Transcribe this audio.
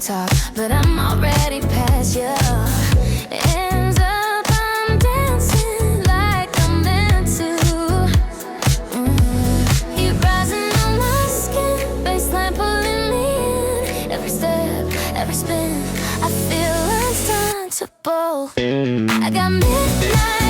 top, but I'm already past you. Ends up I'm dancing like I'm meant to. You rising on my skin, baseline pulling me in. Every step, every spin, I feel unstoppable. I got midnight